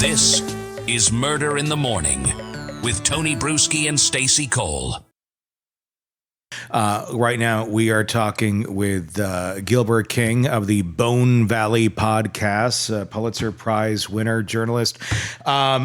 This is Murder in the Morning with Tony Bruschi and Stacey Cole. Right now, we are talking with Gilbert King of the Bone Valley podcast, Pulitzer Prize-winner journalist.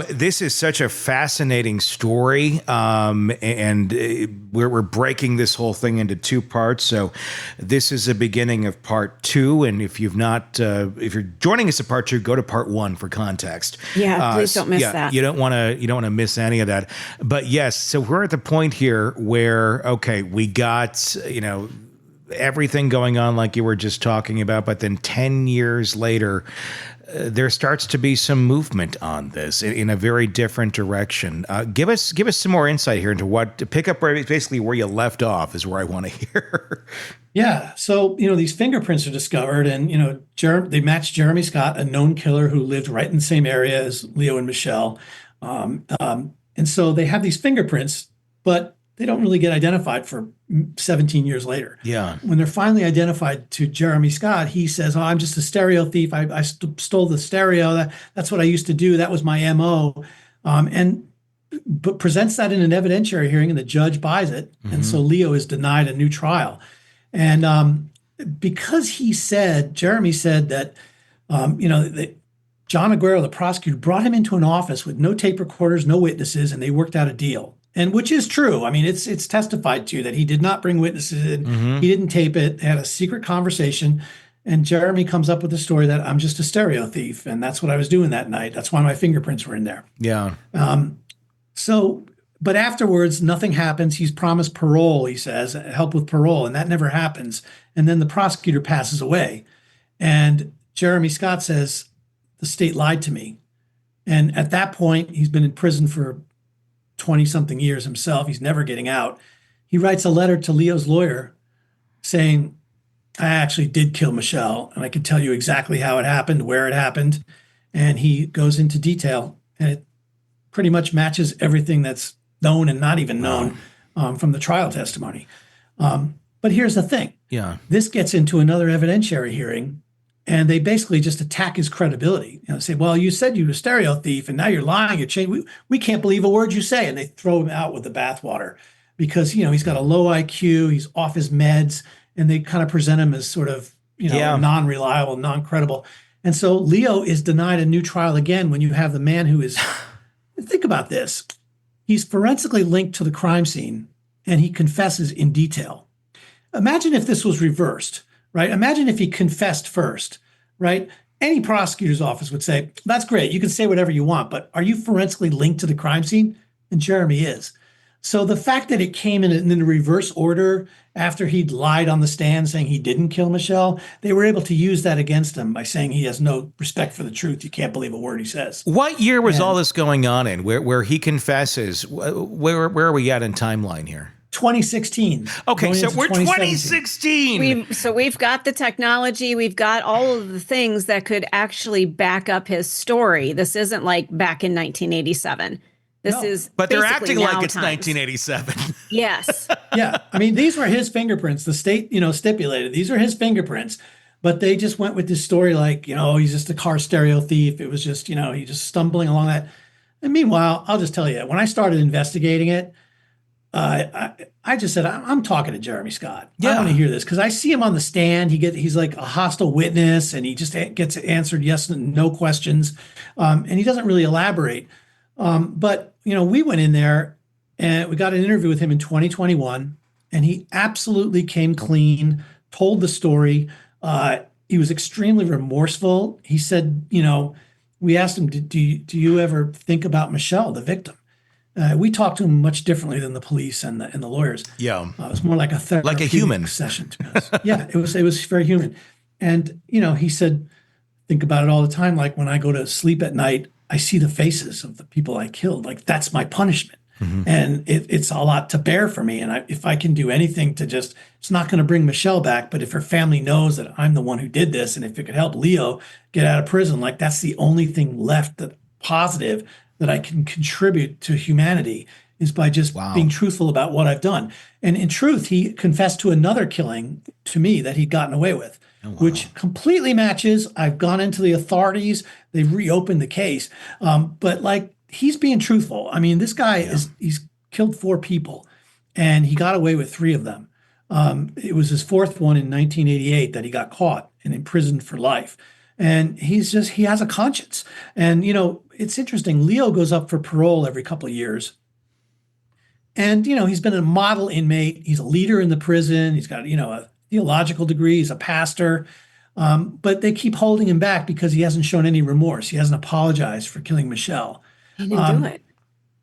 This is such a fascinating story, and we're breaking this whole thing into two parts. So this is the beginning of part two, and if you're joining us at part two, go to part one for context. Yeah, please don't miss that. You don't want to miss any of that. But yes, so we're at the point here where we got everything going on like you were just talking about, but then 10 years later, there starts to be some movement on this in a very different direction. Give us some more insight here into what to pick up basically where you left off is where I want to hear. Yeah. So, these fingerprints are discovered and, they match Jeremy Scott, a known killer who lived right in the same area as Leo and Michelle. And so they have these fingerprints, but they don't really get identified for 17 years later. Yeah. When they're finally identified to Jeremy Scott, he says, I'm just a stereo thief. I stole the stereo. That's what I used to do. That was my MO. But presents that in an evidentiary hearing and the judge buys it. Mm-hmm. And so Leo is denied a new trial. And because Jeremy said that, that John Aguero, the prosecutor, brought him into an office with no tape recorders, no witnesses, and they worked out a deal. And which is true. I mean, it's testified to that he did not bring witnesses in. Mm-hmm. He didn't tape it. They had a secret conversation. And Jeremy comes up with the story that I'm just a stereo thief. And that's what I was doing that night. That's why my fingerprints were in there. Yeah. But afterwards, nothing happens. He's promised parole, he says, help with parole. And that never happens. And then the prosecutor passes away. And Jeremy Scott says, the state lied to me. And at that point, he's been in prison for 20-something years himself. He's never getting out. He writes a letter to Leo's lawyer saying, I actually did kill Michelle, and I can tell you exactly how it happened, where it happened. And he goes into detail, and it pretty much matches everything that's known and not even known from the trial testimony. But here's the thing. Yeah. This gets into another evidentiary hearing, and they basically just attack his credibility. Say, well, you said you were a stereo thief, and now you're lying. You're changing. We can't believe a word you say. And they throw him out with the bathwater because, he's got a low IQ. He's off his meds. And they kind of present him as sort of, non-reliable, non-credible. And so Leo is denied a new trial again when you have the man who is, think about this. He's forensically linked to the crime scene, and he confesses in detail. Imagine if this was reversed. Right? Imagine if he confessed first, right? Any prosecutor's office would say, that's great. You can say whatever you want, but are you forensically linked to the crime scene? And Jeremy is. So the fact that it came in the reverse order after he'd lied on the stand saying he didn't kill Michelle, they were able to use that against him by saying he has no respect for the truth. You can't believe a word he says. What year was all this going on in where he confesses? Where are we at in timeline here? 2016. Okay, so we're 2016. We've got the technology. We've got all of the things that could actually back up his story. This isn't like back in 1987. But they're acting like it's 1987. Yes. Yeah. I mean, these were his fingerprints. The state, stipulated these are his fingerprints. But they just went with this story like, he's just a car stereo thief. It was just, he just stumbling along that. And meanwhile, I'll just tell you, when I started investigating it, I just said, I'm talking to Jeremy Scott. Yeah. I want to hear this because I see him on the stand. He's like a hostile witness and he just gets answered yes and no questions. And he doesn't really elaborate. But, we went in there and we got an interview with him in 2021 and he absolutely came clean, told the story. He was extremely remorseful. He said, we asked him, do you ever think about Michelle, the victim? We talked to him much differently than the police and the lawyers. Yeah, it was more like a therapy, like a human session to us. Yeah, it was very human. And he said, think about it all the time. Like when I go to sleep at night, I see the faces of the people I killed. Like that's my punishment, and it's a lot to bear for me. And if I can do anything to it's not going to bring Michelle back, but if her family knows that I'm the one who did this, and if it could help Leo get out of prison, like that's the only thing left that positive that I can contribute to humanity is by just being truthful about what I've done. And in truth, he confessed to another killing to me that he'd gotten away with. which completely matches. I've gone into the authorities. They've reopened the case. But like, he's being truthful. I mean, this guy he's killed 4 people and he got away with 3 of them. It was his 4th one in 1988 that he got caught and imprisoned for life. And he has a conscience. And, it's interesting. Leo goes up for parole every couple of years. And, he's been a model inmate. He's a leader in the prison. He's got, a theological degree. He's a pastor. But they keep holding him back because he hasn't shown any remorse. He hasn't apologized for killing Michelle. He didn't do it.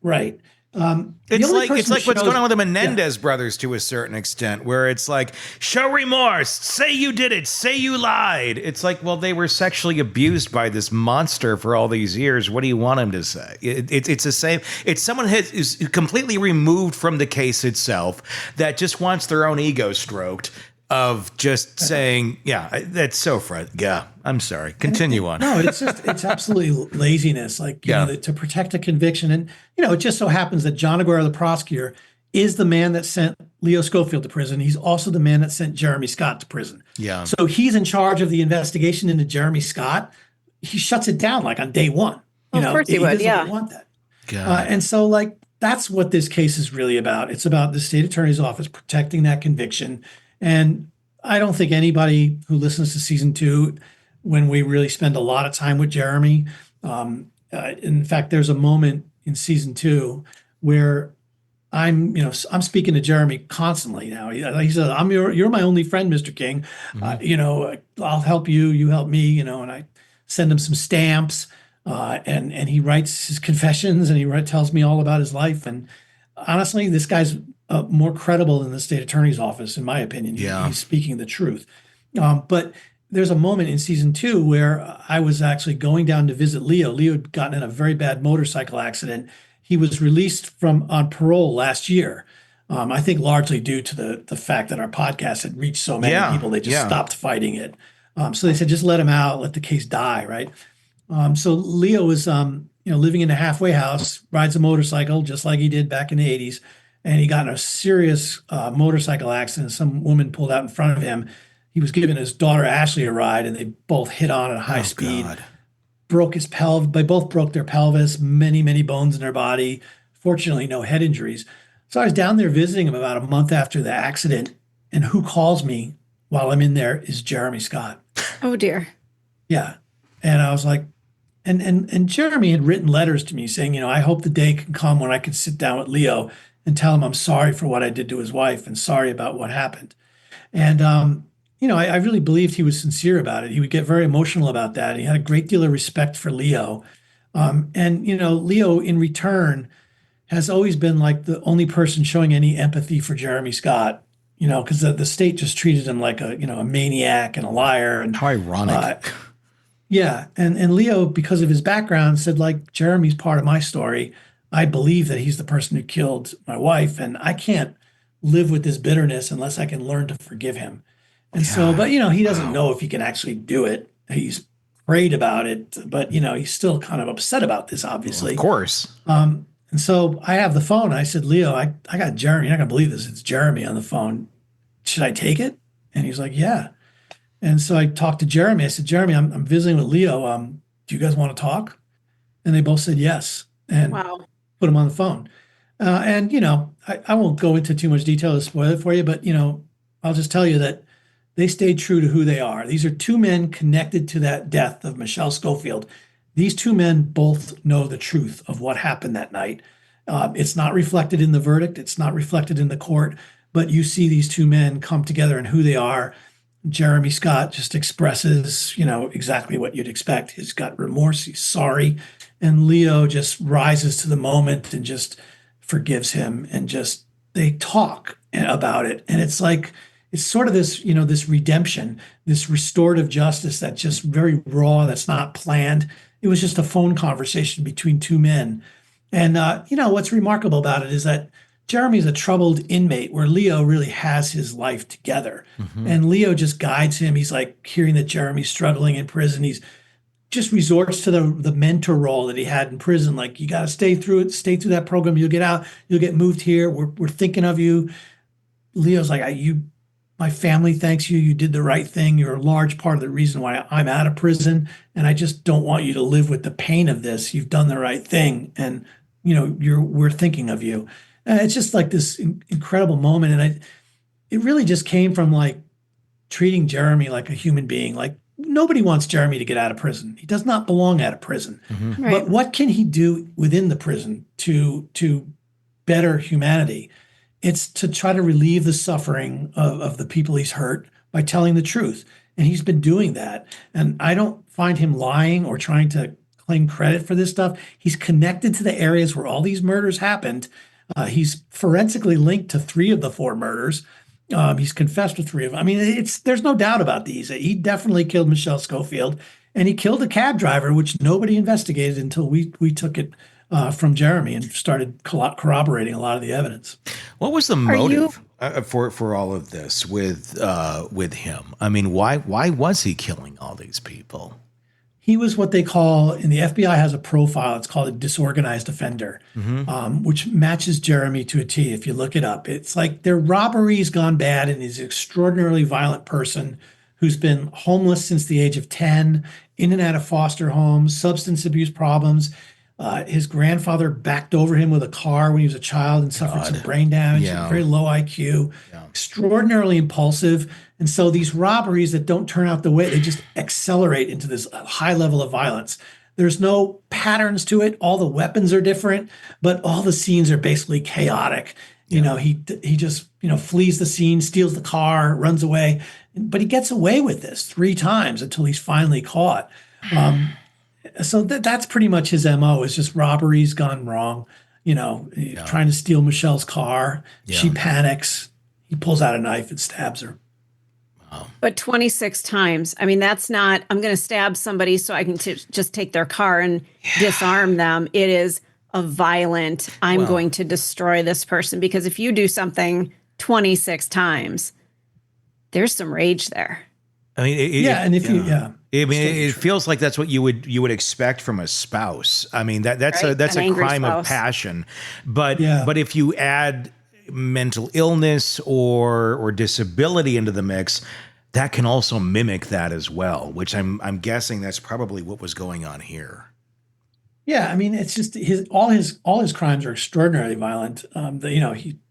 Right. It's like what's going on with the Menendez brothers to a certain extent, where it's like, show remorse, say you did it, say you lied. It's like, well, they were sexually abused by this monster for all these years. What do you want him to say? It's the same. It's someone is completely removed from the case itself that just wants their own ego stroked. Of just saying, that's so frustrating. Yeah, I'm sorry. Continue on. No, it's absolutely laziness, to protect a conviction. And, it just so happens that John Aguirre, the prosecutor, is the man that sent Leo Schofield to prison. He's also the man that sent Jeremy Scott to prison. Yeah. So he's in charge of the investigation into Jeremy Scott. He shuts it down like on day one. Of course he would. Doesn't want that. And so that's what this case is really about. It's about the state attorney's office protecting that conviction. And I don't think anybody who listens to season 2, when we really spend a lot of time with Jeremy, in fact, there's a moment in season 2 where I'm speaking to Jeremy constantly now. He said, you're my only friend, Mr. King. I'll help you, you help me, and I send him some stamps, and he writes his confessions and he tells me all about his life. And honestly, this guy's more credible than the state attorney's office, in my opinion. He's speaking the truth. But there's a moment in season 2 where I was actually going down to visit Leo. Leo had gotten in a very bad motorcycle accident. He was released on parole last year. I think largely due to the fact that our podcast had reached so many people, they just stopped fighting it. So they said, just let him out, let the case die, right? So Leo was living in a halfway house, rides a motorcycle just like he did back in the 80s. And he got in a serious motorcycle accident. Some woman pulled out in front of him. He was giving his daughter Ashley a ride, and they both hit on at high speed. God. Broke his pelvis. They both broke their pelvis, many, many bones in their body. Fortunately, no head injuries. So I was down there visiting him about a month after the accident, and who calls me while I'm in there is Jeremy Scott. Oh, dear. Yeah. And I was like, and Jeremy had written letters to me saying, I hope the day can come when I can sit down with Leo and tell him I'm sorry for what I did to his wife and sorry about what happened. And, I really believed he was sincere about it. He would get very emotional about that. He had a great deal of respect for Leo. Leo in return has always been like the only person showing any empathy for Jeremy Scott, because the state just treated him like a maniac and a liar. And how ironic. And Leo, because of his background, said, Jeremy's part of my story. I believe that he's the person who killed my wife, and I can't live with this bitterness unless I can learn to forgive him. And so, but, he doesn't know if he can actually do it. He's prayed about it, but, he's still kind of upset about this, obviously. Well, of course. And so I have the phone. I said, Leo, I got Jeremy. You're not going to believe this. It's Jeremy on the phone. Should I take it? And he's like, yeah. And so I talked to Jeremy. I said, Jeremy, I'm visiting with Leo. Do you guys want to talk? And they both said yes. And put him on the phone. I won't go into too much detail to spoil it for you, but, I'll just tell you that they stayed true to who they are. These are 2 men connected to that death of Michelle Schofield. These 2 men both know the truth of what happened that night. It's not reflected in the verdict. It's not reflected in the court, but you see these 2 men come together and who they are. Jeremy Scott just expresses, exactly what you'd expect. He's got remorse. He's sorry. And Leo just rises to the moment and just forgives him. And just, they talk about it. And it's sort of this, this redemption, this restorative justice that's just very raw, that's not planned. It was just a phone conversation between 2 men. And, what's remarkable about it is that Jeremy's a troubled inmate where Leo really has his life together. Mm-hmm. And Leo just guides him. He's like hearing that Jeremy's struggling in prison. He's just resorts to the mentor role that he had in prison. Like, you got to stay through it, stay through that program. You'll get out, you'll get moved here. We're thinking of you. Leo's like, my family thanks you. You did the right thing. You're a large part of the reason why I'm out of prison. And I just don't want you to live with the pain of this. You've done the right thing. And, we're thinking of you. It's just like this incredible moment. And it really just came from like treating Jeremy like a human being. Like nobody wants Jeremy to get out of prison. He does not belong out of prison. Right. But what can he do within the prison to better humanity? It's to try to relieve the suffering of the people he's hurt by telling the truth. And he's been doing that. And I don't find him lying or trying to claim credit for this stuff. He's connected to the areas where all these murders happened. He's forensically linked to 3 of the 4 murders. He's confessed to 3 of them. I mean, there's no doubt about these. He definitely killed Michelle Schofield, and he killed a cab driver, which nobody investigated until we took it from Jeremy and started corroborating a lot of the evidence. What was the motive for all of this with him? I mean, why was he killing all these people? He was what they call, and the FBI has a profile, it's called a disorganized offender, which matches Jeremy to a T if you look it up. It's like their robberies gone bad, and he's an extraordinarily violent person who's been homeless since the age of 10, in and out of foster homes, substance abuse problems. His grandfather backed over him with a car when he was a child and suffered some brain damage, very low IQ, extraordinarily impulsive. And so these robberies that don't turn out the way, they just accelerate into this high level of violence. There's no patterns to it. All the weapons are different, but all the scenes are basically chaotic. He just, flees the scene, steals the car, runs away, but he gets away with this 3 times until he's finally caught. So that's pretty much his MO, is just robberies gone wrong, trying to steal Michelle's car. Yeah. She panics. He pulls out a knife and stabs her. Wow. But 26 times. I mean, that's not, I'm going to stab somebody so I can just take their car and disarm them. It is a violent, I'm going to destroy this person, because if you do something 26 times, there's some rage there. I mean, it feels like that's what you would expect from a spouse. I mean, that's a crime of passion. But if you add mental illness or disability into the mix, that can also mimic that as well. Which I'm guessing that's probably what was going on here. Yeah, I mean, it's just all his crimes are extraordinarily violent.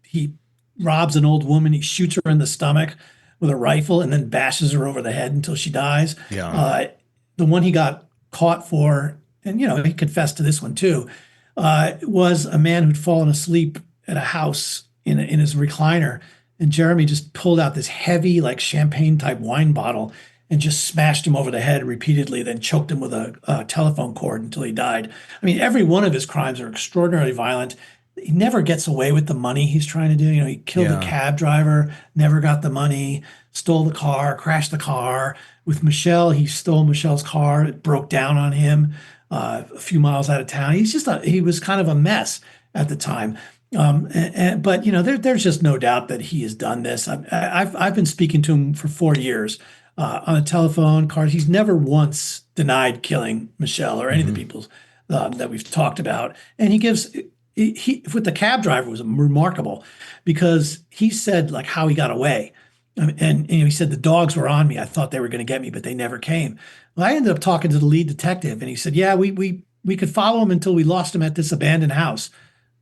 He robs an old woman, he shoots her in the stomach with a rifle and then bashes her over the head until she dies. Yeah. The one he got caught for, and he confessed to this one too, was a man who'd fallen asleep at a house in his recliner, and Jeremy just pulled out this heavy, like champagne type wine bottle and just smashed him over the head repeatedly, then choked him with a telephone cord until he died. I mean, every one of his crimes are extraordinarily violent. He never gets away with the money he's trying to do. He killed a cab driver, never got the money, stole the car, crashed the car. With Michelle, he stole Michelle's car. It broke down on him a few miles out of town. He was kind of a mess at the time. But there's just no doubt that he has done this. I've been speaking to him for 4 years on a telephone card. He's never once denied killing Michelle or any of the people that we've talked about. And he gives. He with the cab driver was remarkable, because he said like how he got away, and he said the dogs were on me. I thought they were going to get me, but they never came. Well, I ended up talking to the lead detective, and he said, "Yeah, we could follow him until we lost him at this abandoned house."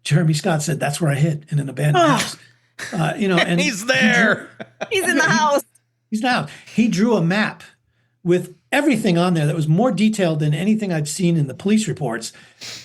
Jeremy Scott said, "That's where I hid, in an abandoned house." And he's there. He's in the house. He's now. He drew a map with everything on there that was more detailed than anything I'd seen in the police reports.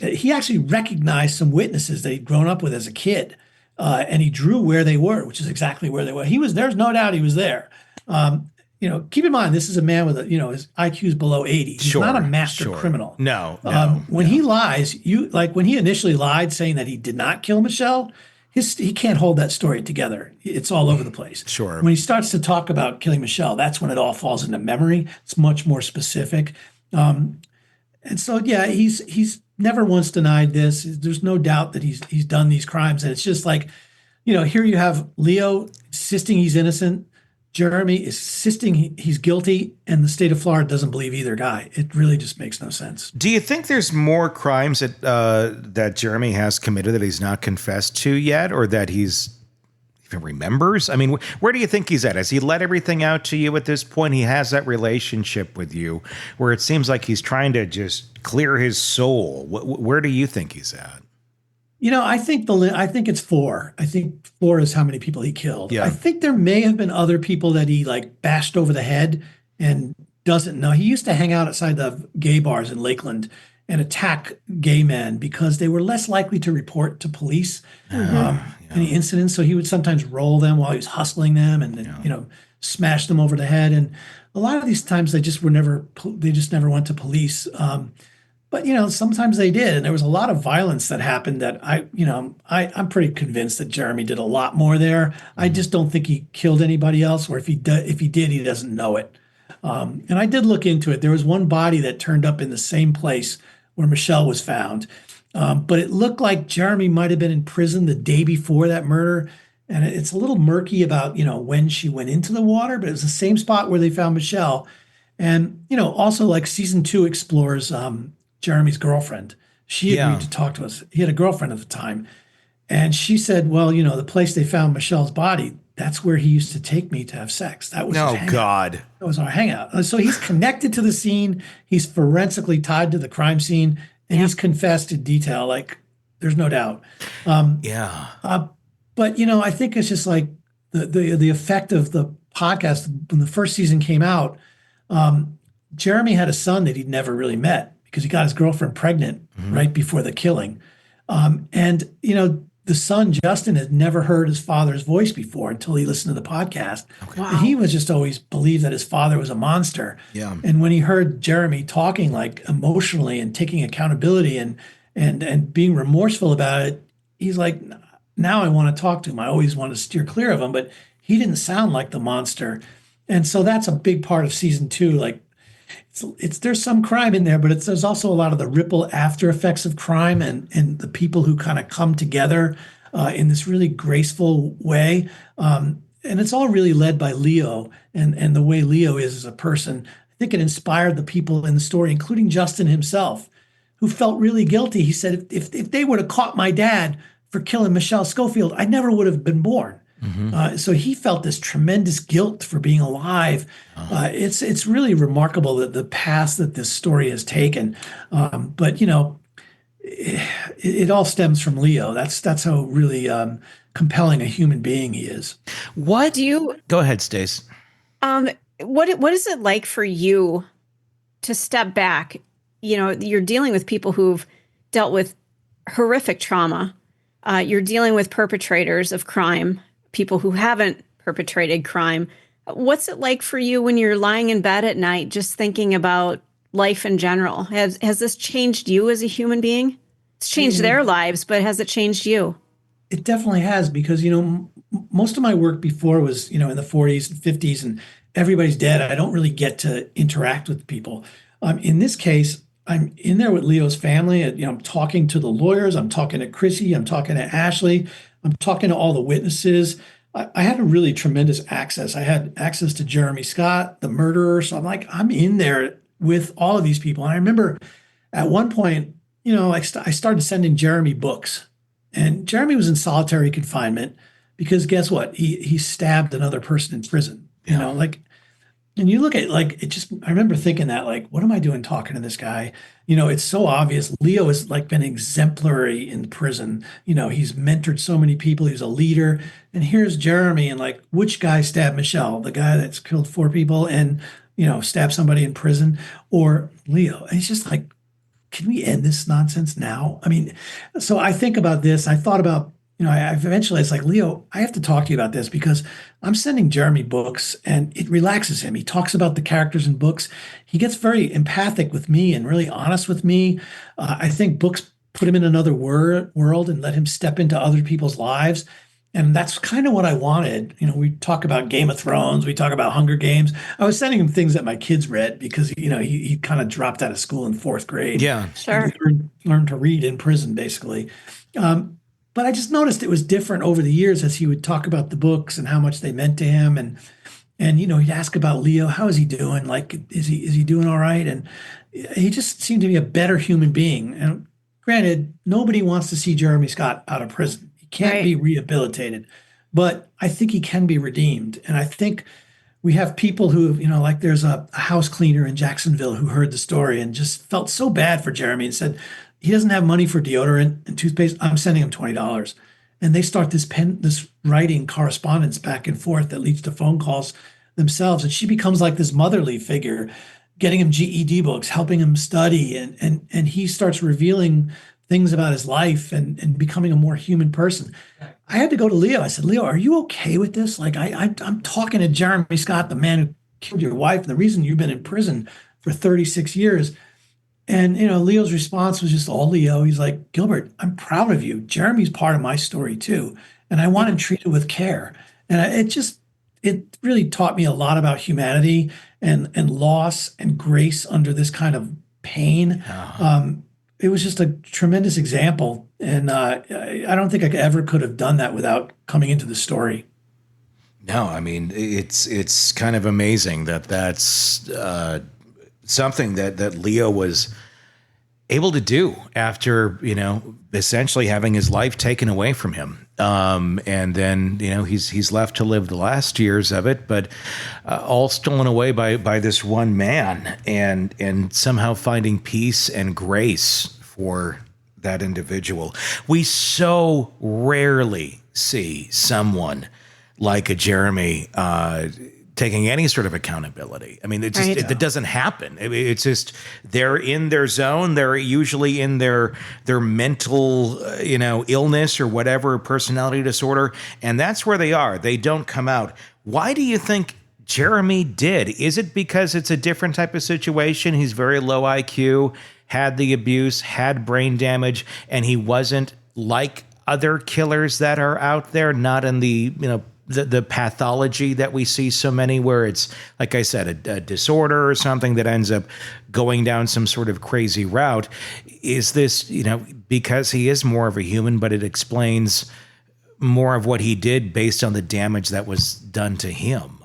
He actually recognized some witnesses that he'd grown up with as a kid, and he drew where they were, which is exactly where they were. There's no doubt he was there. Keep in mind, this is a man with his IQ is below 80. He's not a master criminal. No. When he lies, when he initially lied saying that he did not kill Michelle, he can't hold that story together. It's all over the place. Sure. When he starts to talk about killing Michelle, that's when it all falls into memory. It's much more specific. And so, he's never once denied this. There's no doubt that he's done these crimes. And it's just like, here you have Leo insisting he's innocent. Jeremy is insisting he's guilty, and the state of Florida doesn't believe either guy. It really just makes no sense. Do you think there's more crimes that Jeremy has committed that he's not confessed to yet, or that he's even remembers? I mean, where do you think he's at? Has he let everything out to you at this point? He has that relationship with you where it seems like he's trying to just clear his soul. Where do you think he's at? I think it's 4. I think 4 is how many people he killed. Yeah. I think there may have been other people that he like bashed over the head and doesn't know. He used to hang out outside the gay bars in Lakeland and attack gay men because they were less likely to report to police any incidents. So he would sometimes roll them while he was hustling them and then, smash them over the head. And a lot of these times they just never went to police. But sometimes they did, and there was a lot of violence that happened. That I'm pretty convinced that Jeremy did a lot more there. I just don't think he killed anybody else, or if he did, he doesn't know it. And I did look into it. There was one body that turned up in the same place where Michelle was found, but it looked like Jeremy might have been in prison the day before that murder. And it's a little murky about when she went into the water, but it was the same spot where they found Michelle. And also like season 2 explores Jeremy's girlfriend. She agreed to talk to us. He had a girlfriend at the time. And she said, well, the place they found Michelle's body, that's where he used to take me to have sex. That was his hangout. God. That was our hangout. So he's connected to the scene. He's forensically tied to the crime scene. And he's confessed in detail. Like, there's no doubt. But, I think it's just like the effect of the podcast. When the first season came out, Jeremy had a son that he'd never really met, because he got his girlfriend pregnant right before the killing. The son, Justin, had never heard his father's voice before until he listened to the podcast. Okay. Wow. And he was just always believed that his father was a monster. Yeah. And when he heard Jeremy talking like emotionally and taking accountability and being remorseful about it, he's like, now I want to talk to him. I always want to steer clear of him, but he didn't sound like the monster. And so that's a big part of season 2. Like, there's some crime in there, but there's also a lot of the ripple after effects of crime and the people who kind of come together in this really graceful way. And it's all really led by Leo and the way Leo is as a person. I think it inspired the people in the story, including Justin himself, who felt really guilty. He said, if they would have caught my dad for killing Michelle Schofield, I never would have been born. So he felt this tremendous guilt for being alive. It's really remarkable that the path that this story has taken. But it all stems from Leo. That's how really compelling a human being he is. What do you? Go ahead, Stace. What is it like for you to step back? You're dealing with people who've dealt with horrific trauma. You're dealing with perpetrators of crime, people who haven't perpetrated crime. What's it like for you when you're lying in bed at night just thinking about life in general? Has this changed you as a human being? It's changed their lives, but has it changed you? It definitely has, because, most of my work before was, in the 40s and 50s, and everybody's dead. I don't really get to interact with people. In this case, I'm in there with Leo's family. I'm talking to the lawyers. I'm talking to Chrissy. I'm talking to Ashley. I'm talking to all the witnesses. I had a really tremendous access. I had access to Jeremy Scott, the murderer. So I'm in there with all of these people. And I remember at one point, I started sending Jeremy books. And Jeremy was in solitary confinement because guess what? He stabbed another person in prison. And you look at I remember thinking that, what am I doing talking to this guy? It's so obvious. Leo has been exemplary in prison. He's mentored so many people. He's a leader. And here's Jeremy, and which guy stabbed Michelle? The guy that's killed 4 people and, stabbed somebody in prison, or Leo? And it's just can we end this nonsense now? I mean, so I think about this. I thought about, eventually it's Leo, I have to talk to you about this because I'm sending Jeremy books and it relaxes him. He talks about the characters in books. He gets very empathic with me and really honest with me. I think books put him in another world and let him step into other people's lives. And that's kind of what I wanted. We talk about Game of Thrones. We talk about Hunger Games. I was sending him things that my kids read because, he kind of dropped out of school in 4th grade. Yeah, sure. Learned to read in prison, basically. But I just noticed it was different over the years as he would talk about the books and how much they meant to him. And he'd ask about Leo. How is he doing? Is he doing all right? And he just seemed to be a better human being. And granted, nobody wants to see Jeremy Scott out of prison. He can't be rehabilitated. but I think he can be redeemed. And I think we have people who, like there's a house cleaner in Jacksonville who heard the story and just felt so bad for Jeremy and said, he doesn't have money for deodorant and toothpaste. I'm sending him $20. And they start this writing correspondence back and forth that leads to phone calls themselves. And she becomes like this motherly figure, getting him GED books, helping him study. And he starts revealing things about his life and becoming a more human person. I had to go to Leo. I said, Leo, are you okay with this? Like I'm talking to Jeremy Scott, the man who killed your wife, and the reason you've been in prison for 36 years. And, Leo's response was just all Leo. He's like, Gilbert, I'm proud of you. Jeremy's part of my story too. And I want him treated with care. And it really taught me a lot about humanity and loss and grace under this kind of pain. It was just a tremendous example. And I don't think I ever could have done that without coming into the story. No, I mean, it's kind of amazing that's something that Leo was able to do after, essentially having his life taken away from him. And then, he's left to live the last years of it, but all stolen away by this one man and somehow finding peace and grace for that individual. We so rarely see someone like a Jeremy taking any sort of accountability. I mean, it doesn't happen. It's just they're in their zone. They're usually in their mental, illness or whatever, personality disorder, and that's where they are. They don't come out. Why do you think Jeremy did? Is it because it's a different type of situation? He's very low IQ, had the abuse, had brain damage, and he wasn't like other killers that are out there, not in the, the pathology that we see so many, where it's, like I said, a disorder or something that ends up going down some sort of crazy route. Is this, because he is more of a human, but it explains more of what he did based on the damage that was done to him?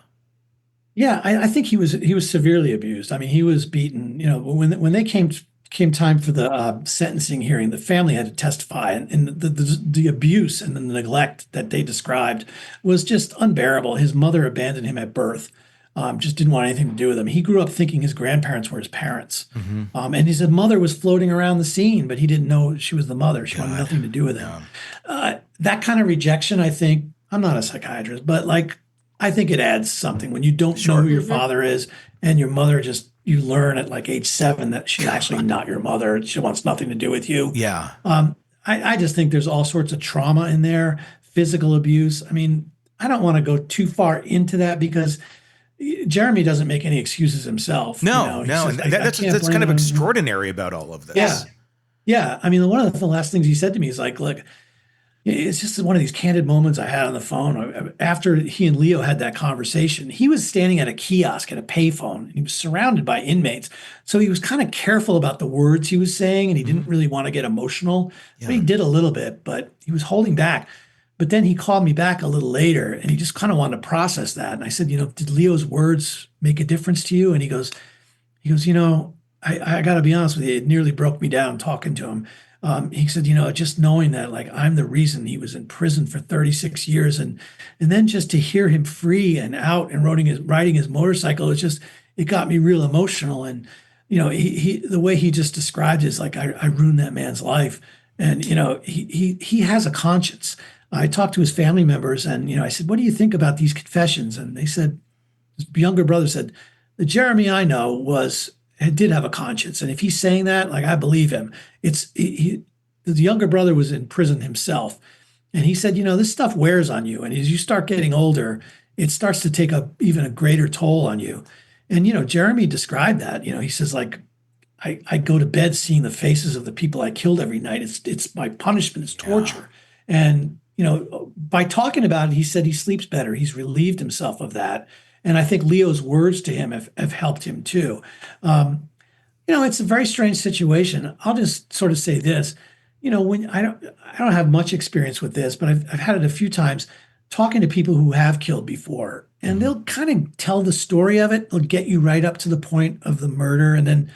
Yeah, I think he was severely abused. I mean, he was beaten. When they came time for the sentencing hearing, the family had to testify, and the abuse and the neglect that they described was just unbearable. His mother abandoned him at birth, just didn't want anything to do with him. He grew up thinking his grandparents were his parents, and his mother was floating around the scene, but he didn't know she was the mother. She wanted nothing to do with him. That kind of rejection, I think, I'm not a psychiatrist, but I think it adds something when you don't know who your father is and your mother you learn at like age 7 that she's actually not your mother. She wants nothing to do with you. Yeah. I just think there's all sorts of trauma in there, physical abuse. I mean, I don't want to go too far into that because Jeremy doesn't make any excuses himself. No. And that's kind of extraordinary about all of this. Yeah. Yeah. I mean, one of the last things he said to me is like, look, it's just one of these candid moments I had on the phone. After he and Leo had that conversation, he was standing at a kiosk at a payphone, and he was surrounded by inmates. So he was kind of careful about the words he was saying, and he didn't really want to get emotional. Yeah. But he did a little bit, but he was holding back. But then he called me back a little later, and he just kind of wanted to process that. And I said, did Leo's words make a difference to you? And he goes, I got to be honest with you, it nearly broke me down talking to him. He said, just knowing that, like, I'm the reason he was in prison for 36 years. And then just to hear him free and out and riding his motorcycle, it got me real emotional. And, the way he just described it is like, I ruined that man's life. And, he has a conscience. I talked to his family members and, I said, what do you think about these confessions? And they said, his younger brother said, the Jeremy I know did have a conscience. And if he's saying that, like, I believe him. The younger brother was in prison himself. And he said, this stuff wears on you. And as you start getting older, it starts to take even a greater toll on you. And, Jeremy described that, he says, like, I go to bed seeing the faces of the people I killed every night. It's my punishment, it's torture. Yeah. And, by talking about it, he said he sleeps better. He's relieved himself of that. And I think Leo's words to him have helped him too. It's a very strange situation. I'll just sort of say this, when I don't have much experience with this, but I've had it a few times talking to people who have killed before, and they'll kind of tell the story of it. They'll get you right up to the point of the murder, and then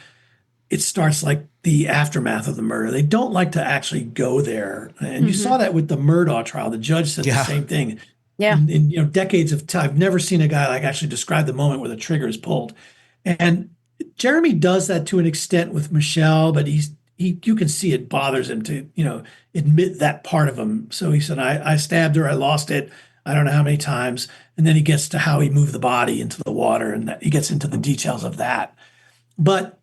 it starts like the aftermath of the murder. They don't like to actually go there. And you saw that with the Murdaugh trial. The judge said the same thing. Yeah. in decades of time. I've never seen a guy like actually describe the moment where the trigger is pulled. And Jeremy does that to an extent with Michelle, but you can see it bothers him to, admit that part of him. So he said, I stabbed her, I lost it. I don't know how many times. And then he gets to how he moved the body into the water, and that he gets into the details of that. But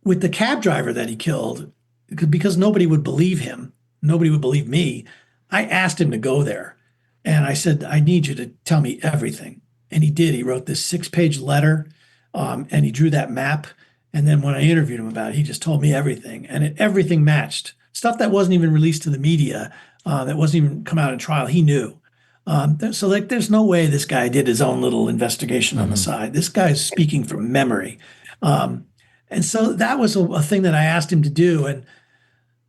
with the cab driver that he killed, because nobody would believe him, nobody would believe me, I asked him to go there. And I said, I need you to tell me everything. And he did. He wrote this 6-page letter, and he drew that map. And then when I interviewed him about it, he just told me everything. And everything matched. Stuff that wasn't even released to the media, that wasn't even come out in trial, he knew. So there's no way this guy did his own little investigation on the side. This guy's speaking from memory. And so that was a thing that I asked him to do. And,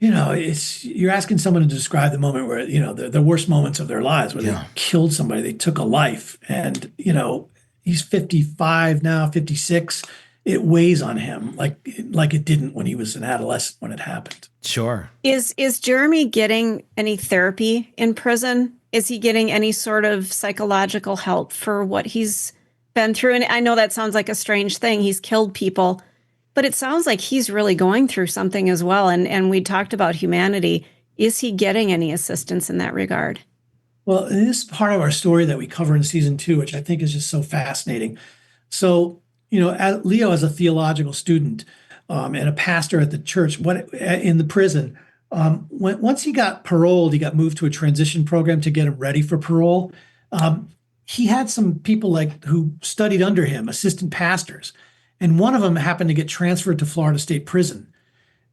you're asking someone to describe the moment where, the worst moments of their lives, where they killed somebody, they took a life. And, he's 55 now, 56. It weighs on him like it didn't when he was an adolescent when it happened. Sure. Is Jeremy getting any therapy in prison? Is he getting any sort of psychological help for what he's been through? And I know that sounds like a strange thing. He's killed people, but it sounds like he's really going through something as well. And we talked about humanity. Is he getting any assistance in that regard? Well, this is part of our story that we cover in season 2, which I think is just so fascinating. So, Leo, as a theological student and a pastor at the church, in the prison, once he got paroled, he got moved to a transition program to get him ready for parole. He had some people who studied under him, assistant pastors, and one of them happened to get transferred to Florida State Prison.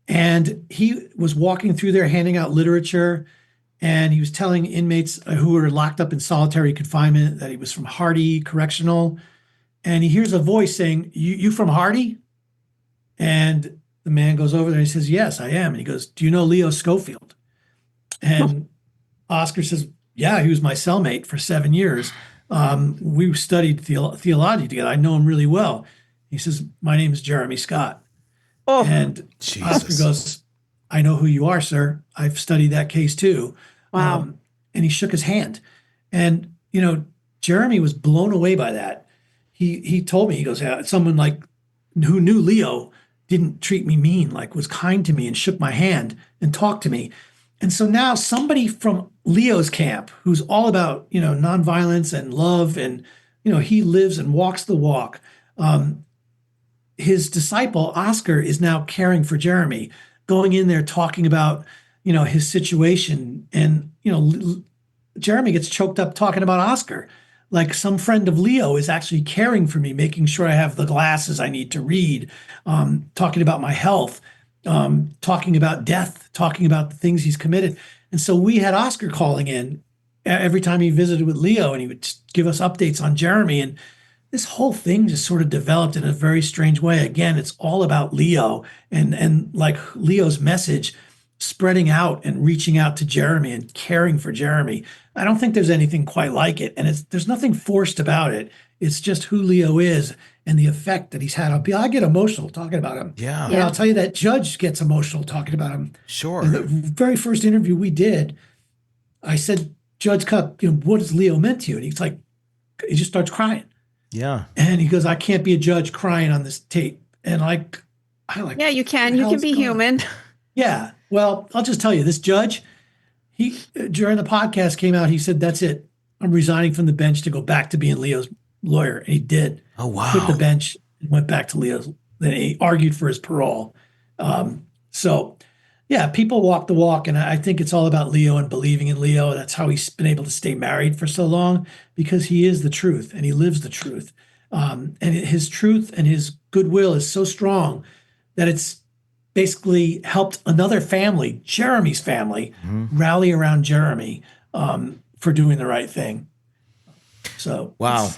And he was walking through there handing out literature, and he was telling inmates who were locked up in solitary confinement that he was from Hardy Correctional. And he hears a voice saying, you from Hardy? And the man goes over there and he says, yes, I am. And he goes, do you know Leo Schofield? And Oscar says, yeah, he was my cellmate for 7 years. We studied theology together. I know him really well. He says, my name is Jeremy Scott. Oh, and Jesus. Oscar goes, I know who you are, sir. I've studied that case too. Wow. And he shook his hand. And, Jeremy was blown away by that. He told me, he goes, yeah, someone who knew Leo didn't treat me mean, was kind to me and shook my hand and talked to me. And so now somebody from Leo's camp, who's all about, nonviolence and love, and, he lives and walks the walk. His disciple, Oscar, is now caring for Jeremy, going in there, talking about, his situation. And, Jeremy gets choked up talking about Oscar. Like some friend of Leo is actually caring for me, making sure I have the glasses I need to read, talking about my health, talking about death, talking about the things he's committed. And so we had Oscar calling in every time he visited with Leo, and he would give us updates on Jeremy. And this whole thing just sort of developed in a very strange way. Again, it's all about Leo and Leo's message spreading out and reaching out to Jeremy and caring for Jeremy. I don't think there's anything quite like it. And there's nothing forced about it. It's just who Leo is and the effect that he's had on people. I get emotional talking about him. Yeah. And I'll tell you that Judge gets emotional talking about him. Sure. In the very first interview we did, I said, Judge Cupp, what has Leo meant to you? And he's like, he just starts crying. Yeah. And he goes, I can't be a judge crying on this tape. And yeah, you can. You can be human. Yeah. Well, I'll just tell you, this judge, he during the podcast came out, he said, that's it. I'm resigning from the bench to go back to being Leo's lawyer. And he did. Oh, wow. Quit the bench and went back to Leo's. Then he argued for his parole. So, yeah, people walk the walk. And I think it's all about Leo and believing in Leo. That's how he's been able to stay married for so long, because he is the truth and he lives the truth. And his truth and his goodwill is so strong that it's basically helped another family, Jeremy's family, rally around Jeremy for doing the right thing. So, wow.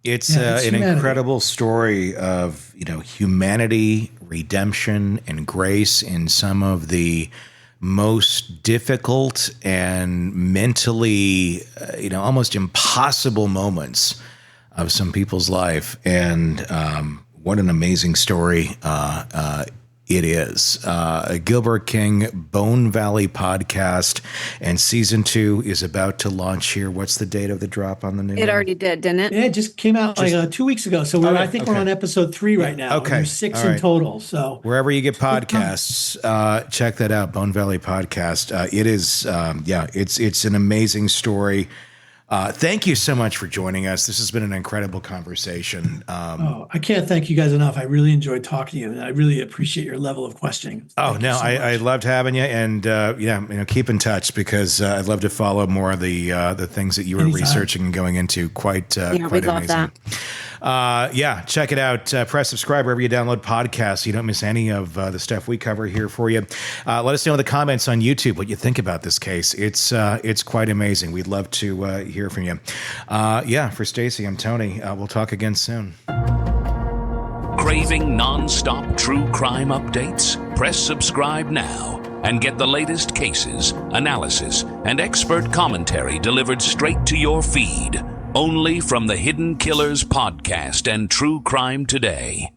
It's an humanity. incredible story of, humanity, redemption, and grace in some of the most difficult and mentally, almost impossible moments of some people's life. And what an amazing story. It is. Gilbert King, Bone Valley podcast, and season 2 is about to launch here. What's the date of the drop on the new It one? already did, didn't it? Yeah, it just came out like 2 weeks ago. So I think we're on episode 3 right now. Okay. There's 6 All right. in total. So Wherever you get podcasts, check that out, Bone Valley podcast. It is, it's an amazing story. Thank you so much for joining us. This has been an incredible conversation. I can't thank you guys enough. I really enjoyed talking to you, and I really appreciate your level of questioning. I loved having you, and keep in touch because I'd love to follow more of the things that you were researching and going into. Quite we'd love amazing. Check it out. Press subscribe wherever you download podcasts so you don't miss any of the stuff we cover here for you. Let us know in the comments on YouTube what you think about this case. It's quite amazing. We'd love to hear from you. For Stacey, I'm Tony. We'll talk again soon. Craving non-stop true crime updates? Press subscribe now and get the latest cases, analysis, and expert commentary delivered straight to your feed. Only from the Hidden Killers podcast and True Crime Today.